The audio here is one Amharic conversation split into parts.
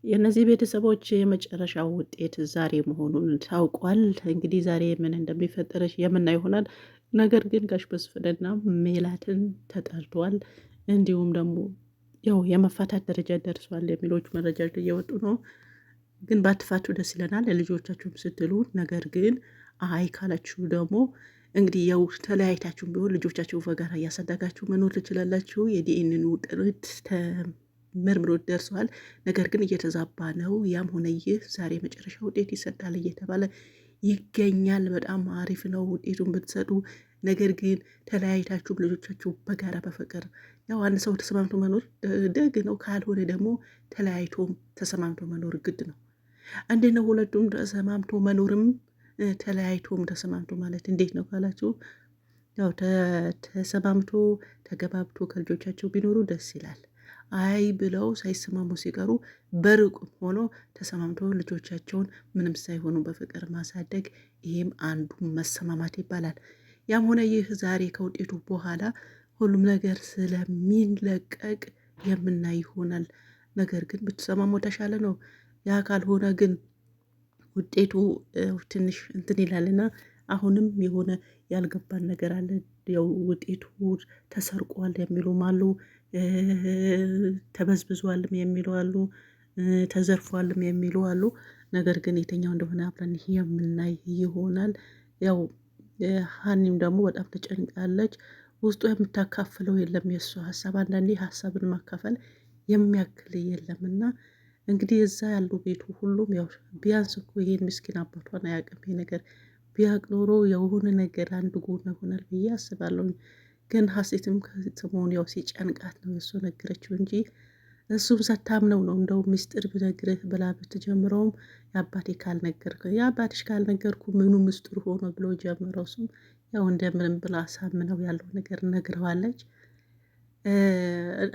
የእነዚህ ቤተሰቦች የመጨረሻው ውጤት ዛሬ መሆኑን ታውቋል። እንግዲህ ዛሬ ምን እንደሚፈጠር የምናይ ይሆናል። ነገር ግን ጋሽ መስፍንና ሜላትን ተጣልተዋል። እንዲሁም ደግሞ ያው የመፋታት ደረጃ ደርሷል የሚሎች መረጃዎች እየወጡ ነው። ግን ባትፋቱ ደስ ይለናል ለልጆቻችሁም ስትሉ። ነገር ግን አይ ካላችሁ ደግሞ እንግዲህ ያው ተለያይታችሁም ቢሆን ልጆቻችሁ በጋራ እያሳደጋችሁ መኖር ትችላላችሁ። የዲኤንኤ ውጤት መርምሮ ደርሰዋል። ነገር ግን እየተዛባ ነው። ያም ሆነ ይህ ዛሬ መጨረሻ ውጤት ይሰጣል እየተባለ ይገኛል። በጣም አሪፍ ነው ውጤቱን ብትሰጡ። ነገር ግን ተለያይታችሁም ልጆቻችሁ በጋራ በፍቅር ያው አንድ ሰው ተሰማምቶ መኖር ደግ ነው። ካልሆነ ደግሞ ተለያይቶም ተሰማምቶ መኖር ግድ ነው። እንዴት ነው ሁለቱም ተሰማምቶ መኖርም ተለያይቶም ተሰማምቶ ማለት እንዴት ነው ካላችሁ፣ ያው ተሰማምቶ ተገባብቶ ከልጆቻቸው ቢኖሩ ደስ ይላል። አይ ብለው ሳይሰማሙ ሲቀሩ በርቁም ሆኖ ተሰማምቶ ልጆቻቸውን ምንም ሳይሆኑ በፍቅር ማሳደግ፣ ይህም አንዱ መሰማማት ይባላል። ያም ሆነ ይህ ዛሬ ከውጤቱ በኋላ ሁሉም ነገር ስለሚለቀቅ የምናይ ይሆናል። ነገር ግን ብትሰማሙ ተሻለ ነው። ያ ካልሆነ ግን ውጤቱ ትንሽ እንትን ይላልና አሁንም የሆነ ያልገባን ነገር አለ። ያው ውጤቱ ተሰርቋል የሚሉም አሉ፣ ተበዝብዟልም የሚሉ አሉ፣ ተዘርፏልም የሚሉ አሉ። ነገር ግን የትኛው እንደሆነ አብረን የምናይ ይሆናል። ያው ሀኒም ደግሞ በጣም ተጨንቃለች። ውስጡ የምታካፍለው የለም የእሱ ሀሳብ። አንዳንዴ ሀሳብን ማካፈል የሚያክል የለምና እንግዲህ እዛ ያሉ ቤቱ ሁሉም ያው ቢያንስ እኮ ይሄን ምስኪን አባቷን አያውቅም። ይሄ ነገር ቢያውቅ ኖሮ የሆነ ነገር አንድ ጎን ይሆናል ብዬ አስባለሁ። ግን ሀሴትም ከሰሞኑ ያው ሲጨንቃት ነው የእሱ ነገረችው እንጂ እሱም ሳታምነው ነው። እንደው ምስጢር ብነግርህ ብላ ብትጀምረውም የአባቴ ካልነገርኩ የአባትሽ ካልነገርኩ ምኑ ምስጢር ሆኖ ብሎ ጀምረው እሱም ያው እንደምንም ብላ አሳምነው ያለው ነገር ነግረዋለች።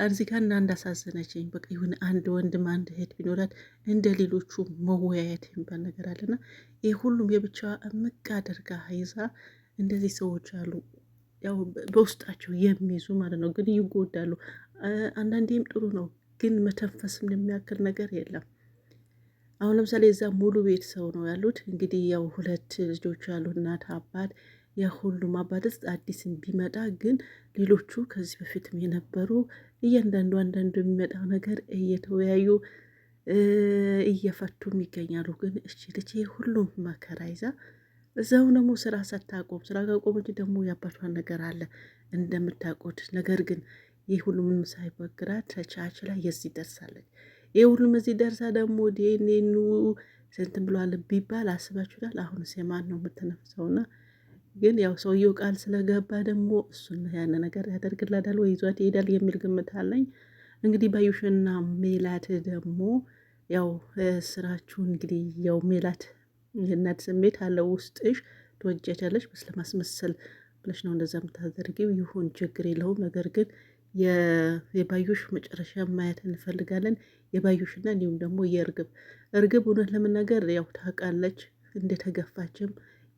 እዚህ ጋር እንዳሳዘነችኝ በቃ ይሁን አንድ ወንድም አንድ እህት ቢኖራት እንደ ሌሎቹ መወያየት የሚባል ነገር አለና ይህ ሁሉም የብቻዋ እምቅ አድርጋ ይዛ እንደዚህ ሰዎች አሉ፣ ያው በውስጣቸው የሚይዙ ማለት ነው። ግን ይጎዳሉ። አንዳንዴም ጥሩ ነው፣ ግን መተንፈስም የሚያክል ነገር የለም። አሁን ለምሳሌ እዛ ሙሉ ቤተሰብ ነው ያሉት። እንግዲህ ያው ሁለት ልጆች ያሉ እናት አባት፣ የሁሉም አባት አዲስም ቢመጣ ግን ሌሎቹ ከዚህ በፊትም የነበሩ እያንዳንዱ አንዳንዱ የሚመጣው ነገር እየተወያዩ እየፈቱም ይገኛሉ። ግን እቺ ልጅ ሁሉም መከራ ይዛ እዛው ደግሞ ስራ ሳታቆም፣ ስራ ካቆመች ደግሞ ያባቷን ነገር አለ እንደምታውቁት። ነገር ግን ይህ ሁሉም ሳይበግራት ተቻችላ የዚህ ደርሳለች። ይህ ሁሉም እዚህ ደርሳ ደግሞ ዲኤንኤኑ ስንትን ብሏል ቢባል አስባችሁታል? አሁንስ የማን ነው የምትነፍሰውና ግን ያው ሰውየው ቃል ስለገባ ደግሞ እሱን ያን ነገር ያደርግላታል ወይ ይዟት ይሄዳል የሚል ግምት አለኝ። እንግዲህ ባዩሽና ሜላት ደግሞ ያው ስራችሁ እንግዲህ ያው ሜላት የእናት ስሜት አለው ውስጥሽ፣ ትወጀታለሽ ስለማስመሰል ብለሽ ነው እንደዛ የምታደርጊው። ይሁን ችግር የለውም። ነገር ግን የባዩሽ መጨረሻ ማየት እንፈልጋለን። የባዩሽና እንዲሁም ደግሞ እርግብ እውነት ለመናገር ያው ታውቃለች እንደተገፋችም።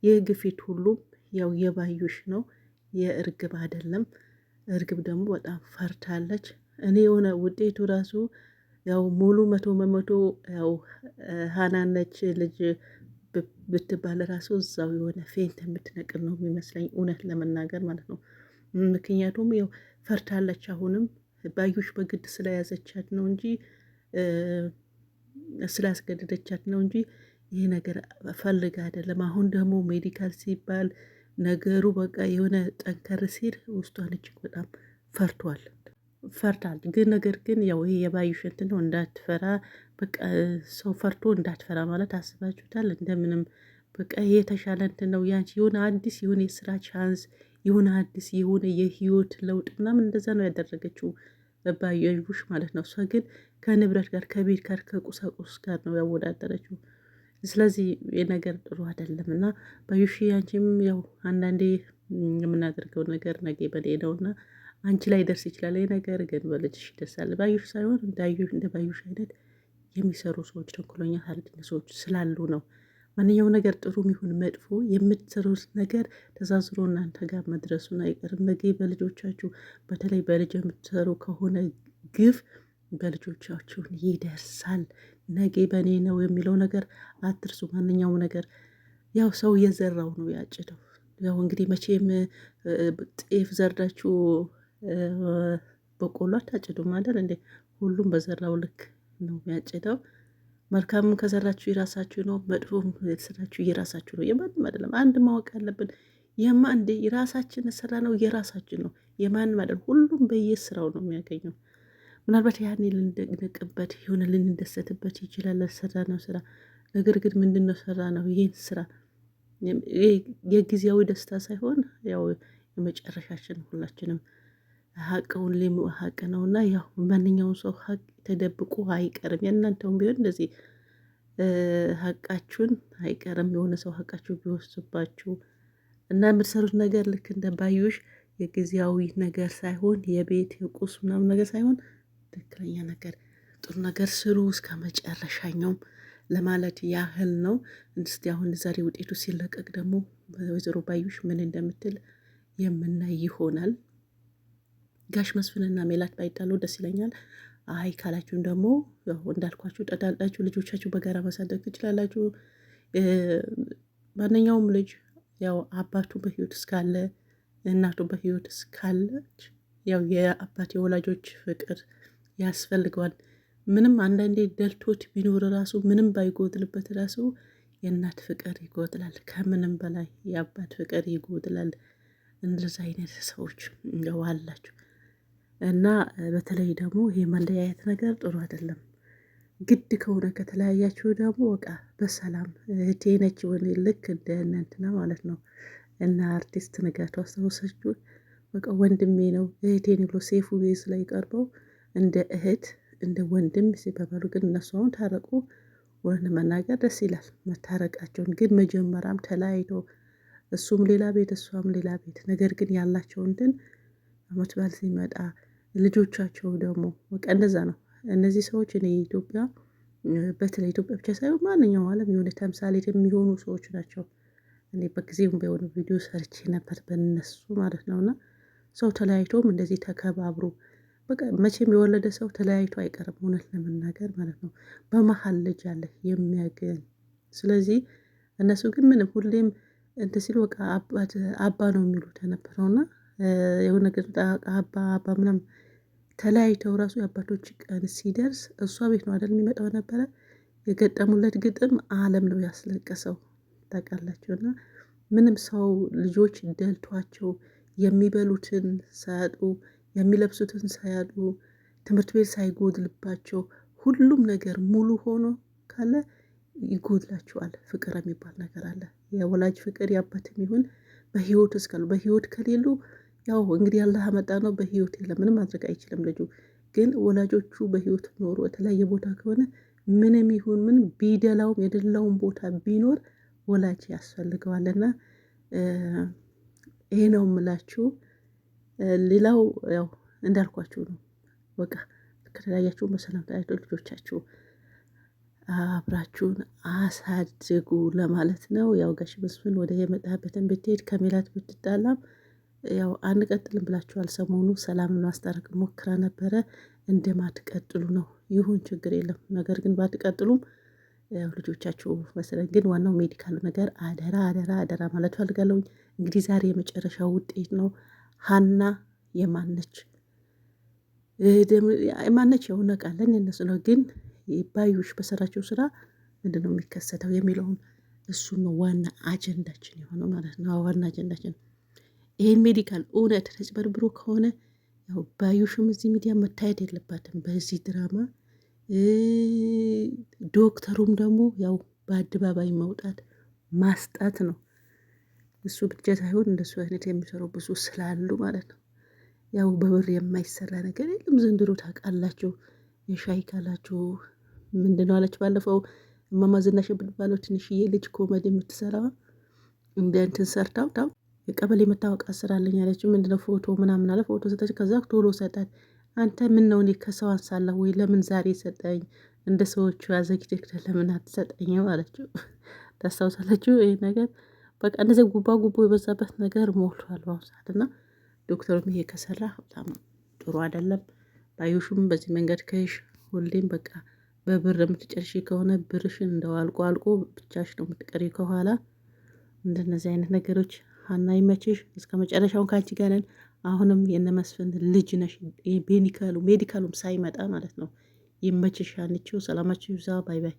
ይህ ግፊት ሁሉም ያው የባዩሽ ነው የእርግብ አይደለም። እርግብ ደግሞ በጣም ፈርታለች። እኔ የሆነ ውጤቱ ራሱ ያው ሙሉ 100% ያው ሀናነች ልጅ ብትባል ራሱ እዛው የሆነ ፌንት የምትነቅል ነው የሚመስለኝ እውነት ለመናገር ማለት ነው። ምክንያቱም ያው ፈርታለች። አሁንም ባዩሽ በግድ ስለያዘቻት ነው እንጂ ስላስገደደቻት ነው እንጂ ይሄ ነገር ፈልግ አይደለም። አሁን ደግሞ ሜዲካል ሲባል ነገሩ በቃ የሆነ ጠንከር ሲል ውስጧን እጅግ በጣም ፈርታል። ግን ነገር ግን ያው ይሄ የባዩሽ እንትን ነው እንዳትፈራ። በቃ ሰው ፈርቶ እንዳትፈራ ማለት አስባችሁታል? እንደምንም በቃ ይሄ የተሻለ እንትን ነው ያንቺ የሆነ አዲስ የሆነ የስራ ቻንስ የሆነ አዲስ የሆነ የህይወት ለውጥ ምናምን እንደዛ ነው ያደረገችው ባዩሽ ማለት ነው። እሷ ግን ከንብረት ጋር ከቤት ጋር ከቁሳቁስ ጋር ነው ያወዳደረችው። ስለዚህ የነገር ጥሩ አይደለም እና ባዩሽ አንቺም ያው አንዳንዴ የምናደርገው ነገር ነገ በሌ ነውና አንቺ ላይ ደርስ ይችላል። ይሄ ነገር ግን በልጅሽ ይደርሳል። ባዩሽ ሳይሆን እንደ ባዩሽ አይነት የሚሰሩ ሰዎች፣ ተንኮለኛ ታሪክ ሰዎች ስላሉ ነው። ማንኛውም ነገር ጥሩም ይሁን መጥፎ የምትሰሩት ነገር ተዛዝሮ እናንተ ጋር መድረሱን አይቀርም። ነገ በልጆቻችሁ በተለይ በልጅ የምትሰሩ ከሆነ ግፍ በልጆቻችሁን ይደርሳል። ነገ በእኔ ነው የሚለው ነገር አትርሱ። ማንኛውም ነገር ያው ሰው የዘራው ነው ያጭደው። ያው እንግዲህ መቼም ጤፍ ዘርዳችሁ በቆሎ አታጭዱም አይደል እንዴ? ሁሉም በዘራው ልክ ነው ያጭደው። መልካም ከዘራችሁ የራሳችሁ ነው፣ መጥፎም የተሰራችሁ የራሳችሁ ነው። የማንም አይደለም። አንድ ማወቅ ያለብን እንደ የራሳችን ስራ ነው፣ የራሳችን ነው፣ የማንም አይደለም። ሁሉም በየስራው ነው የሚያገኘው። ምናልባት ያኔ ልንደቅበት የሆነ ልንደሰትበት ይችላል ሰራ ነው ስራ። ነገር ግን ምንድነው ሰራ ነው ይሄን ስራ የጊዜያዊ ደስታ ሳይሆን ያው የመጨረሻችን ሁላችንም ሀቅውን ሀቅ ነውና ያው ማንኛውም ሰው ሀቅ ተደብቆ አይቀርም። የእናንተውም ቢሆን እንደዚህ ሀቃችሁን አይቀርም። የሆነ ሰው ሀቃችሁ ቢወስድባችሁ እና የምትሰሩት ነገር ልክ እንደ ባዩሽ የጊዜያዊ ነገር ሳይሆን የቤት የቁስ ምናምን ነገር ሳይሆን ትክክለኛ ነገር ጥሩ ነገር ስሩ እስከ መጨረሻኛውም ለማለት ያህል ነው። እስቲ አሁን ዛሬ ውጤቱ ሲለቀቅ ደግሞ ወይዘሮ ባዩሽ ምን እንደምትል የምናይ ይሆናል። ጋሽ መስፍንና ሜላት ባይጣሉ ደስ ይለኛል። አይ ካላችሁም ደግሞ እንዳልኳችሁ ጠዳላችሁ ልጆቻችሁ በጋራ ማሳደግ ትችላላችሁ። ማንኛውም ልጅ ያው አባቱ በህይወት እስካለ እናቱ በህይወት እስካለች ያው የአባት የወላጆች ፍቅር ያስፈልገዋል። ምንም አንዳንዴ ደልቶት ቢኖር ራሱ ምንም ባይጎድልበት ራሱ የእናት ፍቅር ይጎድላል። ከምንም በላይ የአባት ፍቅር ይጎድላል። እንደዛ አይነት ሰዎች አላችሁ እና በተለይ ደግሞ ይሄ መለያየት ነገር ጥሩ አይደለም። ግድ ከሆነ ከተለያያችሁ ደግሞ በቃ በሰላም እህቴ ነች ወኔ ልክ እንደ እንትና ማለት ነው። እና አርቲስት ንጋቱ አስታውሳችሁ በቃ ወንድሜ ነው እህቴን ብሎ ሴፉ ቤዝ ላይ ቀርበው እንደ እህት እንደ ወንድም ሲባባሉ ግን እነሱ አሁን ታረቁ። ወይን መናገር ደስ ይላል መታረቃቸውን። ግን መጀመሪያም ተለያይቶ እሱም ሌላ ቤት እሷም ሌላ ቤት፣ ነገር ግን ያላቸው እንትን አመት በዓል ሲመጣ ልጆቻቸው ደግሞ በቃ እንደዛ ነው። እነዚህ ሰዎች እኔ ኢትዮጵያ በተለይ ኢትዮጵያ ብቻ ሳይሆን ማንኛውም ዓለም የሆነ ተምሳሌት የሚሆኑ ሰዎች ናቸው። እኔ በጊዜውም በሆነ ቪዲዮ ሰርቼ ነበር በእነሱ ማለት ነውና ሰው ተለያይቶም እንደዚህ ተከባብሮ በቃ መቼም የወለደ ሰው ተለያይቶ አይቀርም፣ እውነት ለመናገር ማለት ነው። በመሀል ልጅ አለ የሚያገኝ። ስለዚህ እነሱ ግን ምንም ሁሌም እንትን ሲሉ በቃ አባ ነው የሚሉት የነበረውና የሆነ ነገር አባ ምናምን ተለያይተው ራሱ የአባቶች ቀን ሲደርስ እሷ ቤት ነው አይደል የሚመጣው ነበረ። የገጠሙለት ግጥም ዓለም ነው ያስለቀሰው ታውቃላችሁና ምንም ሰው ልጆች ደልቷቸው የሚበሉትን ሳያጡ የሚለብሱትን ሳያጡ ትምህርት ቤት ሳይጎድልባቸው ሁሉም ነገር ሙሉ ሆኖ ካለ ይጎድላቸዋል። ፍቅር የሚባል ነገር አለ። የወላጅ ፍቅር የአባትም ይሁን በህይወት እስካሉ በህይወት ከሌሉ ያው እንግዲህ አላህ አመጣ ነው። በህይወት የለም ምንም ማድረግ አይችልም ልጁ። ግን ወላጆቹ በህይወት ኖሮ የተለያየ ቦታ ከሆነ ምንም ይሁን ምን ቢደላውም የደላውን ቦታ ቢኖር ወላጅ ያስፈልገዋልና ይሄ ነው የምላችሁ። ሌላው ያው እንዳልኳችሁ ነው። በቃ ከተለያያችሁ በሰላም ታያችሁ ልጆቻችሁ አብራችሁን አሳድጉ ለማለት ነው። ያው ጋሽ መስፍን ወደ የመጣበትን ብትሄድ ከሜላት ብትጣላም ያው አንቀጥልም ብላችኋል። ሰሞኑ ሰላምን ማስታረቅ ሞክራ ነበረ። እንደማትቀጥሉ ነው። ይሁን ችግር የለም። ነገር ግን ባትቀጥሉም ያው ልጆቻችሁ መሰለን። ግን ዋናው ሜዲካሉ ነገር አደራ አደራ አደራ ማለት ፈልጋለሁ። እንግዲህ ዛሬ የመጨረሻው ውጤት ነው። ሀና የማነች ያው እናውቃለን የነሱ ነው። ግን ባዩሽ በሰራቸው ስራ ምንድን ነው የሚከሰተው የሚለውን እሱን ነው ዋና አጀንዳችን የሆነው ማለት ነው። ዋና አጀንዳችን ይሄን ሜዲካል እውነት ተጭበርብሮ ከሆነ ያው ባዩሽም እዚህ ሚዲያ መታየት የለባትም በዚህ ድራማ። ዶክተሩም ደግሞ ያው በአደባባይ መውጣት ማስጣት ነው። እሱ ብቻ ሳይሆን እንደሱ አይነት የሚሰሩ ብዙ ስላሉ ማለት ነው። ያው በብር የማይሰራ ነገር የለም ዘንድሮ ታውቃላችሁ። የሻይ ካላችሁ ምንድነው አለች ባለፈው እማማ ዝናሽ የምትባለው ትንሽዬ ልጅ ኮሜዲ የምትሰራ እንደ እንትን ሰርታው የቀበሌ መታወቂያ ስራልኝ ያለችው ምንድነው ፎቶ ምናምን አለ። ፎቶ ሰጠች፣ ከዛ ቶሎ ሰጣት። አንተ ምን ነው እኔ ከሰው አንሳለሁ ወይ? ለምን ዛሬ ሰጠኝ? እንደ ሰዎቹ አዘግጅክ ለምን አትሰጠኝም አለችው። ታስታውሳለችው ይሄ ነገር። በቃ እንደዚህ ጉባ ጉቦ የበዛበት ነገር ሞልቷል በአሁኑ ሰዓት እና ዶክተሩም ይሄ ከሰራ በጣም ጥሩ አይደለም። ባዩሽም በዚህ መንገድ ከይሽ ሁሌም በቃ በብር የምትጨርሺ ከሆነ ብርሽን እንደው አልቆ አልቆ ብቻሽ ነው የምትቀሪ ከኋላ። እንደነዚህ አይነት ነገሮች ሀና ይመችሽ። እስከ መጨረሻውን ከአንቺ ጋር ነን። አሁንም የነመስፍን ልጅ ነሽ። ሜዲካሉም ሳይመጣ ማለት ነው። ይመችሽ። አንቺው ሰላማችሁ ይብዛ። ባይ ባይ